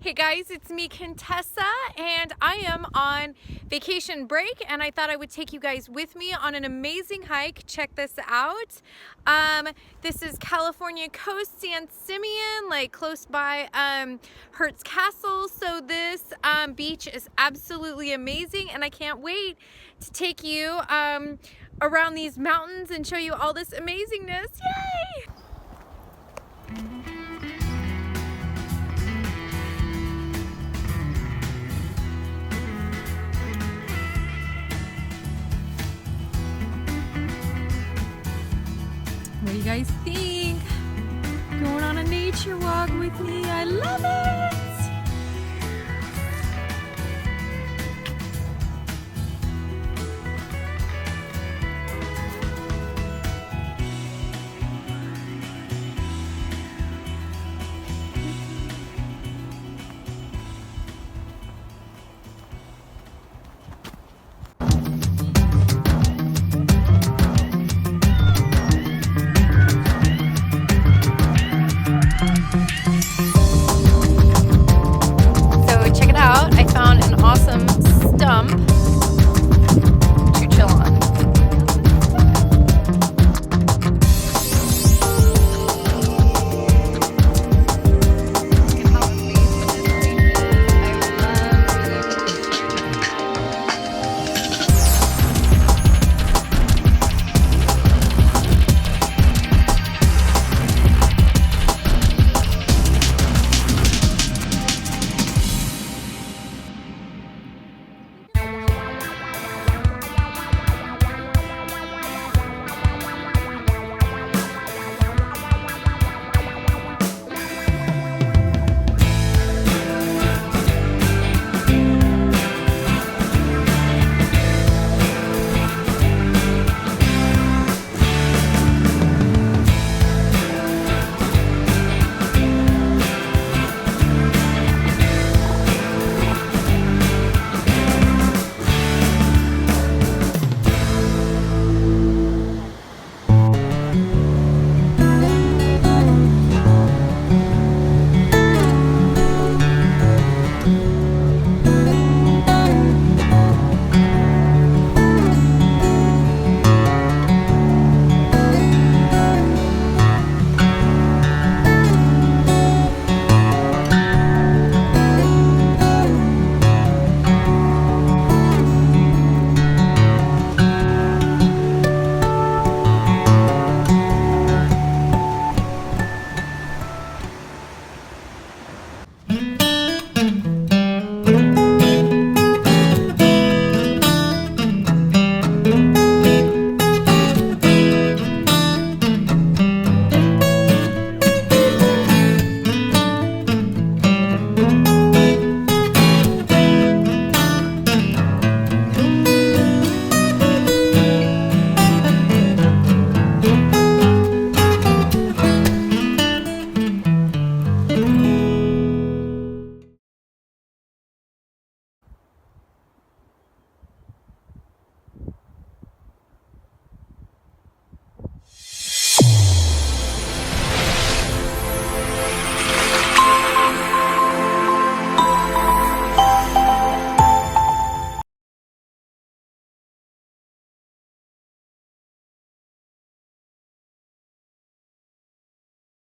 Hey guys, it's me, Contessa, and I am on vacation break, and I thought I would take you guys with me on an amazing hike. Check this out. This is California Coast, San Simeon, like close by Hertz Castle. So this beach is absolutely amazing, and I can't wait to take you around these mountains and show you all this amazingness. Yay! What do you guys think?